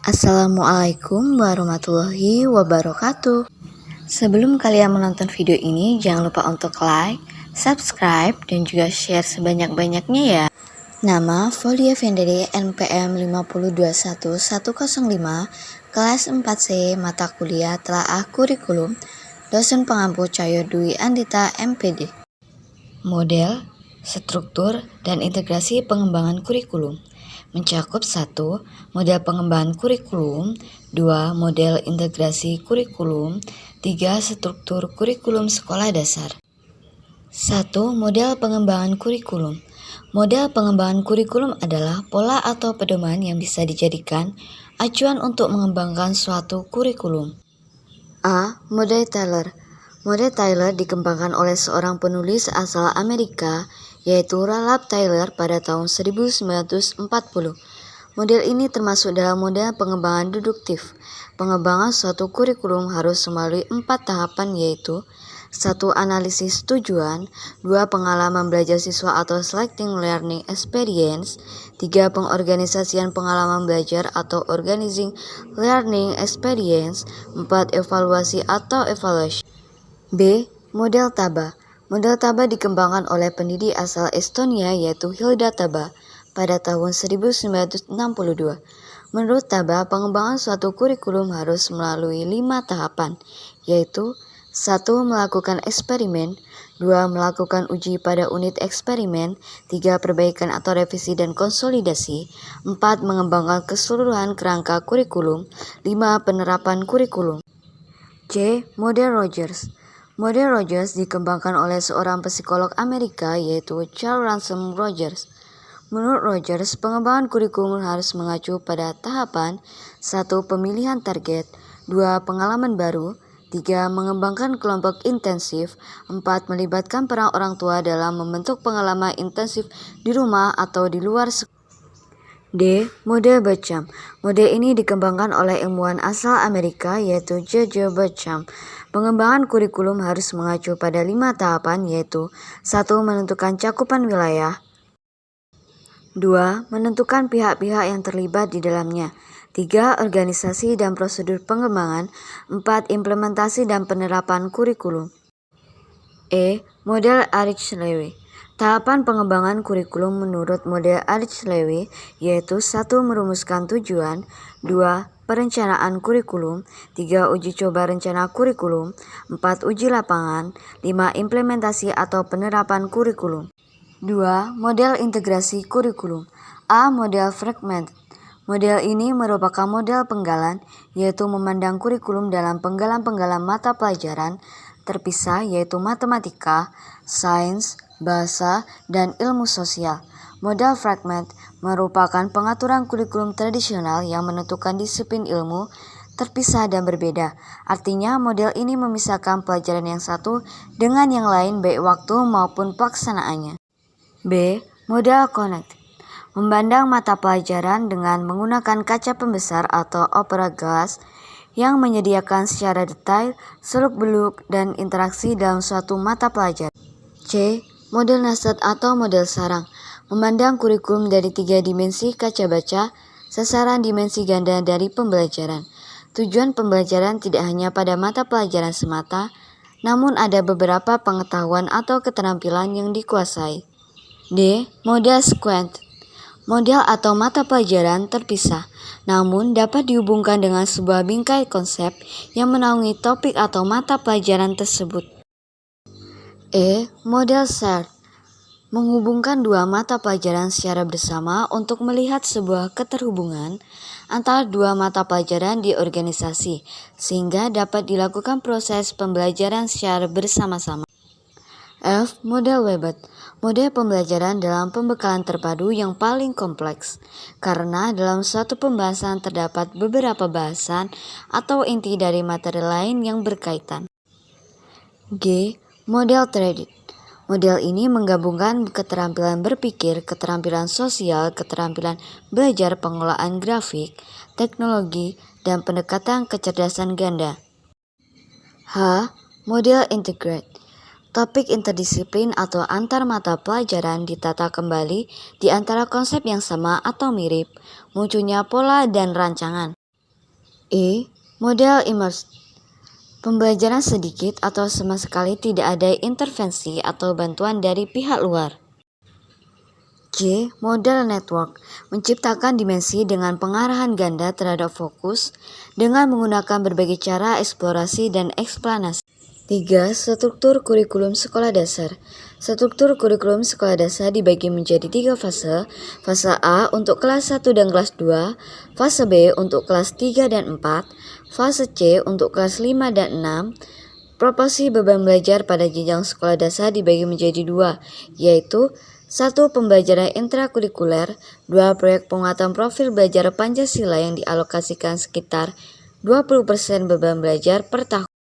Assalamualaikum warahmatullahi wabarakatuh. Sebelum kalian menonton video ini, jangan lupa untuk like, subscribe, dan juga share sebanyak-banyaknya ya. Nama Folia Vendere NPM 5021105, kelas 4C, mata kuliah telaah kurikulum, dosen pengampu Cahyo Dwi Andita MPD. Model, struktur, dan integrasi pengembangan kurikulum mencakup 1. Model pengembangan kurikulum, 2. Model integrasi kurikulum, 3. Struktur kurikulum sekolah dasar. 1. Model pengembangan kurikulum. Model pengembangan kurikulum adalah pola atau pedoman yang bisa dijadikan acuan untuk mengembangkan suatu kurikulum. A. Model Taylor. Model Taylor dikembangkan oleh seorang penulis asal Amerika, yaitu Ralph Taylor pada tahun 1940. Model ini termasuk dalam model pengembangan deduktif. Pengembangan suatu kurikulum harus melalui 4 tahapan, yaitu 1. Analisis tujuan, 2. Pengalaman belajar siswa atau selecting learning experience, 3. Pengorganisasian pengalaman belajar atau organizing learning experience, 4. Evaluasi atau evaluation. B. Model Taba. Model Taba dikembangkan oleh pendidik asal Estonia, yaitu Hilda Taba pada tahun 1962. Menurut Taba, pengembangan suatu kurikulum harus melalui 5 tahapan, yaitu 1. Melakukan eksperimen, 2. Melakukan uji pada unit eksperimen, 3. Perbaikan atau revisi dan konsolidasi, 4. Mengembangkan keseluruhan kerangka kurikulum, 5. Penerapan kurikulum. C. Model Rogers. Model Rogers dikembangkan oleh seorang psikolog Amerika, yaitu Charles Ransom Rogers. Menurut Rogers, pengembangan kurikulum harus mengacu pada tahapan 1. Pemilihan target, 2. Pengalaman baru, 3. Mengembangkan kelompok intensif, 4. Melibatkan peran orang tua dalam membentuk pengalaman intensif di rumah atau di luar sekolah. D. Model Bacham. Model ini dikembangkan oleh ilmuwan asal Amerika, yaitu J.J. Bacham. Pengembangan kurikulum harus mengacu pada 5 tahapan, yaitu 1. Menentukan cakupan wilayah, 2. Menentukan pihak-pihak yang terlibat di dalamnya, 3. Organisasi dan prosedur pengembangan, 4. Implementasi dan penerapan kurikulum. E. Model Arich-Lewy. Tahapan pengembangan kurikulum menurut model Arich-Lewy yaitu 1. Merumuskan tujuan, 2. Perencanaan kurikulum, 3. Uji coba rencana kurikulum, 4. Uji lapangan, 5. Implementasi atau penerapan kurikulum. 2. Model integrasi kurikulum. A. Model fragment. Model ini merupakan model penggalan, yaitu memandang kurikulum dalam penggalan-penggalan mata pelajaran terpisah, yaitu matematika, sains, bahasa, dan ilmu sosial. Model fragment merupakan pengaturan kurikulum tradisional yang menentukan disiplin ilmu terpisah dan berbeda. Artinya, model ini memisahkan pelajaran yang satu dengan yang lain baik waktu maupun pelaksanaannya. B. Model connect. Memandang mata pelajaran dengan menggunakan kaca pembesar atau opera glass yang menyediakan secara detail seluk-beluk dan interaksi dalam suatu mata pelajaran. C. Model nested atau model sarang. Memandang kurikulum dari 3 dimensi kaca baca, sasaran dimensi ganda dari pembelajaran. Tujuan pembelajaran tidak hanya pada mata pelajaran semata, namun ada beberapa pengetahuan atau keterampilan yang dikuasai. D. Model squint. Model atau mata pelajaran terpisah, namun dapat dihubungkan dengan sebuah bingkai konsep yang menaungi topik atau mata pelajaran tersebut. E. Model shared. Menghubungkan 2 mata pelajaran secara bersama untuk melihat sebuah keterhubungan antara 2 mata pelajaran di organisasi, sehingga dapat dilakukan proses pembelajaran secara bersama-sama. F. Model Webet. Model pembelajaran dalam pembekalan terpadu yang paling kompleks, karena dalam suatu pembahasan terdapat beberapa bahasan atau inti dari materi lain yang berkaitan. G. Model Threaded. Model ini menggabungkan keterampilan berpikir, keterampilan sosial, keterampilan belajar pengolahan grafik, teknologi, dan pendekatan kecerdasan ganda. H. Model Integrate. Topik interdisiplin atau antar mata pelajaran ditata kembali di antara konsep yang sama atau mirip, munculnya pola dan rancangan. E. Model immersive. Pembelajaran sedikit atau sama sekali tidak ada intervensi atau bantuan dari pihak luar. J. Model network. Menciptakan dimensi dengan pengarahan ganda terhadap fokus dengan menggunakan berbagai cara eksplorasi dan eksplanasi. 3. Struktur kurikulum sekolah dasar. Struktur kurikulum sekolah dasar dibagi menjadi 3 fase. Fase A untuk kelas 1 dan kelas 2, fase B untuk kelas 3 dan 4, fase C untuk kelas 5 dan 6. Proporsi beban belajar pada jenjang sekolah dasar dibagi menjadi 2, yaitu 1. Pembelajaran intrakurikuler, 2. Proyek penguatan profil belajar Pancasila yang dialokasikan sekitar 20% beban belajar per tahun.